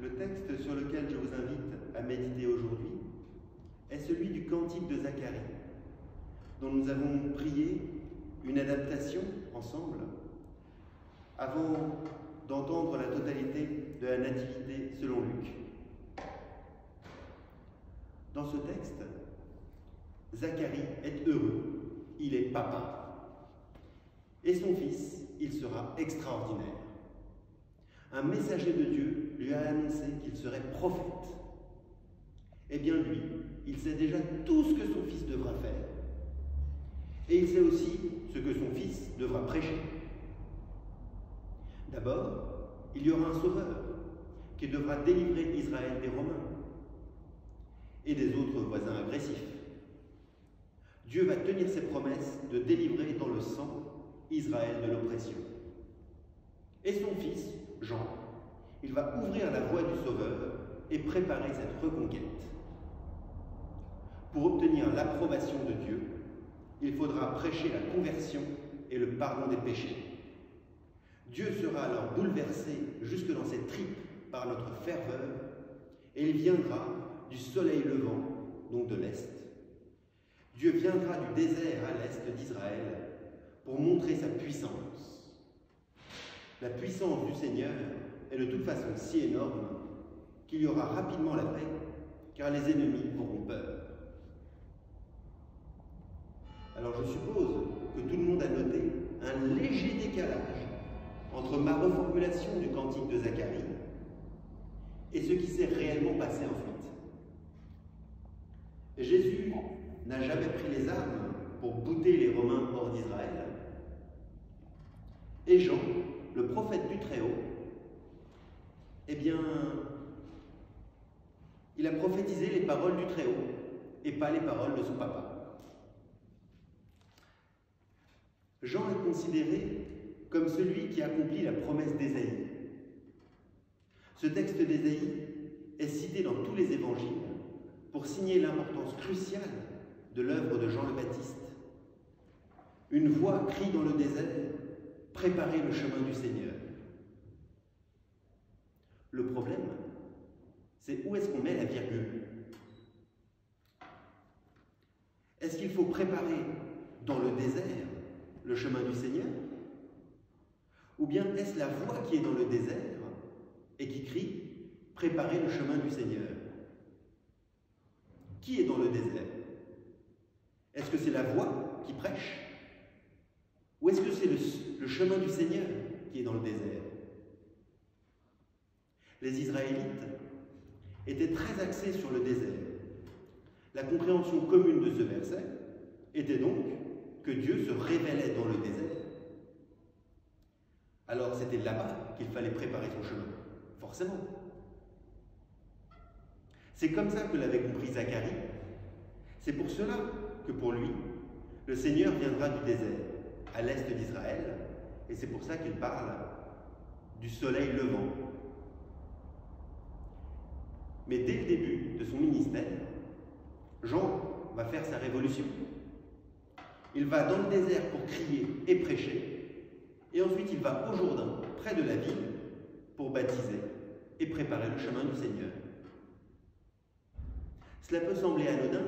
Le texte sur lequel je vous invite à méditer aujourd'hui est celui du Cantique de Zacharie, dont nous avons prié une adaptation ensemble avant d'entendre la totalité de la Nativité selon Luc. Dans ce texte, Zacharie est heureux, il est papa. Et son fils, il sera extraordinaire. Un messager de Dieu lui a annoncé qu'il serait prophète. Eh bien lui, il sait déjà tout ce que son fils devra faire. Et il sait aussi ce que son fils devra prêcher. D'abord, il y aura un sauveur qui devra délivrer Israël des Romains et des autres voisins agressifs. Dieu va tenir ses promesses de délivrer dans le sang Israël de l'oppression. Et son fils, Jean, il va ouvrir la voie du Sauveur et préparer cette reconquête. Pour obtenir l'approbation de Dieu, il faudra prêcher la conversion et le pardon des péchés. Dieu sera alors bouleversé jusque dans ses tripes par notre ferveur, et il viendra du soleil levant, donc de l'Est. Dieu viendra du désert à l'Est d'Israël pour montrer sa puissance. La puissance du Seigneur est de toute façon si énorme qu'il y aura rapidement la paix, car les ennemis auront peur. Alors je suppose que tout le monde a noté un léger décalage entre ma reformulation du cantique de Zacharie et ce qui s'est réellement passé ensuite. Jésus n'a jamais pris les armes pour bouter les Romains hors d'Israël. Et Jean, le prophète du Très-Haut, eh bien, il a prophétisé les paroles du Très-Haut et pas les paroles de son papa. Jean est considéré comme celui qui accomplit la promesse d'Ésaïe. Ce texte d'Ésaïe est cité dans tous les évangiles pour signer l'importance cruciale de l'œuvre de Jean le Baptiste. Une voix crie dans le désert, préparez le chemin du Seigneur. Le problème, c'est où est-ce qu'on met la virgule? Est-ce qu'il faut préparer dans le désert le chemin du Seigneur? Ou bien est-ce la voix qui est dans le désert et qui crie « Préparez le chemin du Seigneur » ? Qui est dans le désert? Est-ce que c'est la voix qui prêche? Ou est-ce que c'est le chemin du Seigneur qui est dans le désert? Les Israélites étaient très axés sur le désert. La compréhension commune de ce verset était donc que Dieu se révélait dans le désert. Alors c'était là-bas qu'il fallait préparer son chemin, forcément. C'est comme ça que l'avait compris Zacharie. C'est pour cela que pour lui, le Seigneur viendra du désert, à l'est d'Israël, et c'est pour ça qu'il parle du soleil levant. Mais dès le début de son ministère, Jean va faire sa révolution. Il va dans le désert pour crier et prêcher, et ensuite il va au Jourdain, près de la ville, pour baptiser et préparer le chemin du Seigneur. Cela peut sembler anodin,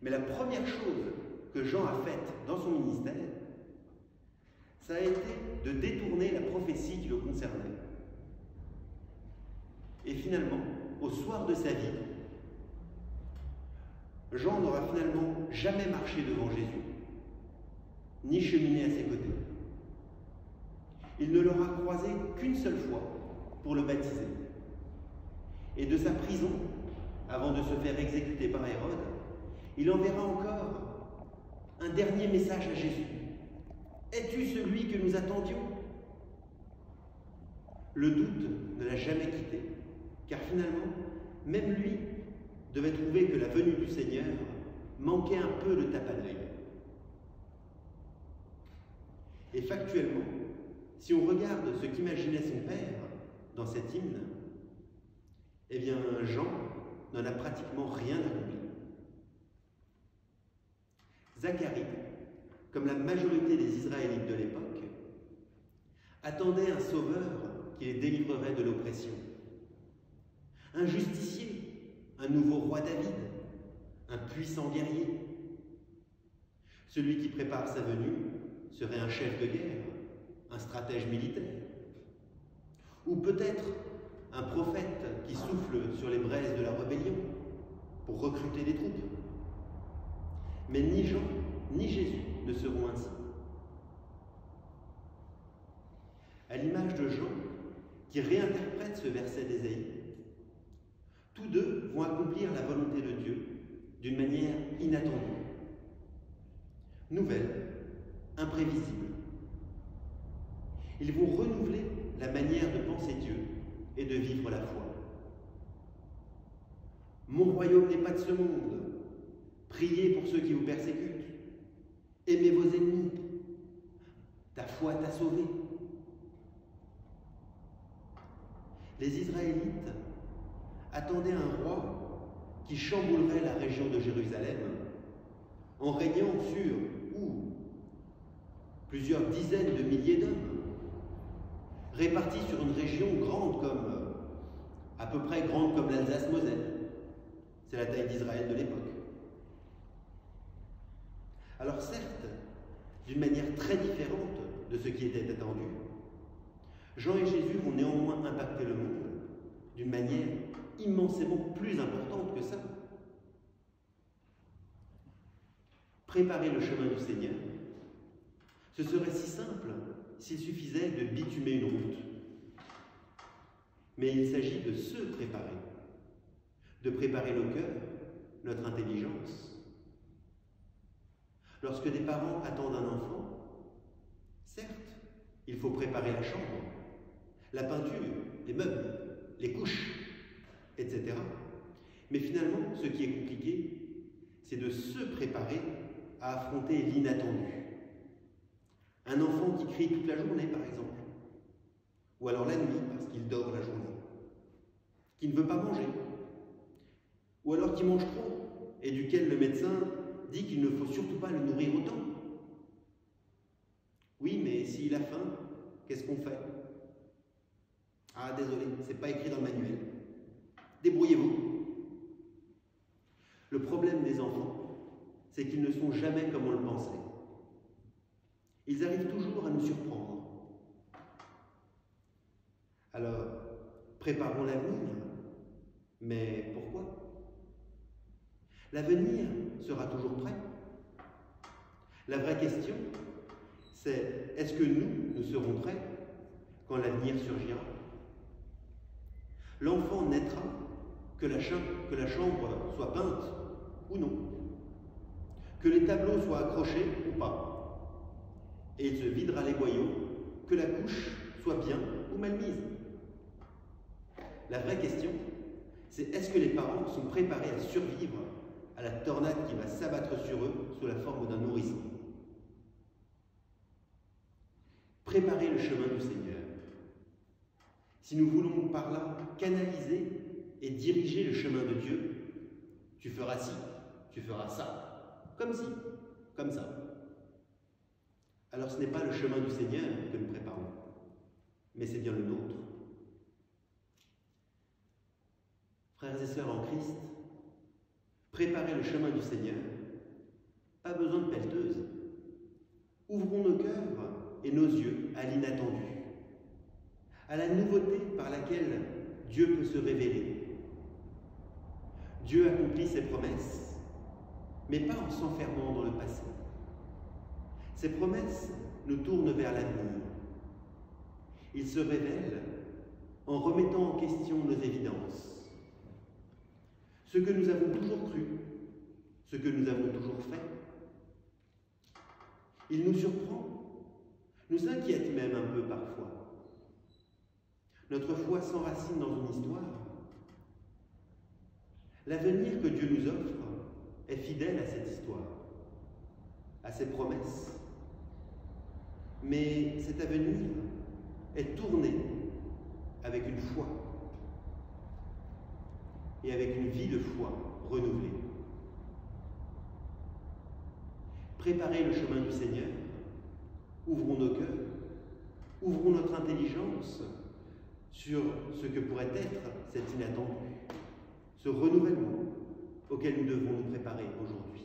mais la première chose que Jean a faite dans son ministère, ça a été de détourner la prophétie qui le concernait. Et finalement, au soir de sa vie, Jean n'aura finalement jamais marché devant Jésus, ni cheminé à ses côtés. Il ne l'aura croisé qu'une seule fois pour le baptiser. Et de sa prison, avant de se faire exécuter par Hérode, il enverra encore un dernier message à Jésus. « Es-tu celui que nous attendions ?» Le doute ne l'a jamais quitté, car finalement, même lui devait trouver que la venue du Seigneur manquait un peu de tape à l'œil. Et factuellement, si on regarde ce qu'imaginait son père dans cet hymne, eh bien Jean n'en a pratiquement rien accompli. Zacharie, comme la majorité des Israélites de l'époque, attendait un sauveur qui les délivrerait de l'oppression. un justicier, un nouveau roi David, un puissant guerrier. Celui qui prépare sa venue serait un chef de guerre, un stratège militaire, ou peut-être un prophète qui souffle sur les braises de la rébellion pour recruter des troupes. Mais ni Jean ni Jésus ne seront ainsi. À l'image de Jean, qui réinterprète ce verset d'Ésaïe, tous deux vont accomplir la volonté de Dieu d'une manière inattendue, nouvelle, imprévisible. Ils vont renouveler la manière de penser Dieu et de vivre la foi. Mon royaume n'est pas de ce monde. Priez pour ceux qui vous persécutent. Aimez vos ennemis. Ta foi t'a sauvé. Les Israélites attendaient un roi qui chamboulerait la région de Jérusalem en régnant sur plusieurs dizaines de milliers d'hommes, répartis sur une région grande à peu près grande comme l'Alsace-Moselle. C'est la taille d'Israël de l'époque. Alors certes, d'une manière très différente de ce qui était attendu, Jean et Jésus vont néanmoins impacter le monde d'une manière immensément plus importante que ça. Préparer le chemin du Seigneur, ce serait si simple s'il suffisait de bitumer une route. Mais il s'agit de se préparer, de préparer nos cœurs, notre intelligence. Lorsque des parents attendent un enfant, certes, il faut préparer la chambre, la peinture, les meubles, les couches, etc. Mais finalement, ce qui est compliqué, c'est de se préparer à affronter l'inattendu. Un enfant qui crie toute la journée, par exemple, ou alors la nuit parce qu'il dort la journée, qui ne veut pas manger, ou alors qui mange trop et duquel le médecin dit qu'il ne faut surtout pas le nourrir autant. Oui, mais s'il a faim, qu'est-ce qu'on fait? Ah, désolé, c'est pas écrit dans le manuel. Débrouillez-vous. Le problème des enfants, c'est qu'ils ne sont jamais comme on le pensait. Ils arrivent toujours à nous surprendre. Alors, préparons l'avenir. Mais pourquoi? L'avenir sera toujours prêt. La vraie question, c'est est-ce que nous serons prêts quand l'avenir surgira? L'enfant naîtra, que la chambre soit peinte ou non, que les tableaux soient accrochés ou pas, et il se videra les boyaux, que la couche soit bien ou mal mise. La vraie question, c'est est-ce que les parents sont préparés à survivre à la tornade qui va s'abattre sur eux sous la forme d'un nourrisson? Préparer le chemin du Seigneur. Si nous voulons par là canaliser et diriger le chemin de Dieu, tu feras ci, tu feras ça, comme ci, comme ça. Alors ce n'est pas le chemin du Seigneur que nous préparons, mais c'est bien le nôtre. Frères et sœurs en Christ, préparer le chemin du Seigneur, pas besoin de pelleteuse. Ouvrons nos cœurs et nos yeux à l'inattendu, à la nouveauté par laquelle Dieu peut se révéler. Dieu accomplit ses promesses, mais pas en s'enfermant dans le passé. Ses promesses nous tournent vers l'avenir. Il se révèle en remettant en question nos évidences. Ce que nous avons toujours cru, ce que nous avons toujours fait. Il nous surprend, nous inquiète même un peu parfois. Notre foi s'enracine dans une histoire. L'avenir que Dieu nous offre est fidèle à cette histoire, à ses promesses. Mais cet avenir est tourné avec une foi et avec une vie de foi renouvelée. Préparer le chemin du Seigneur, ouvrons nos cœurs, ouvrons notre intelligence sur ce que pourrait être cet inattendu. ce renouvellement auquel nous devons nous préparer aujourd'hui.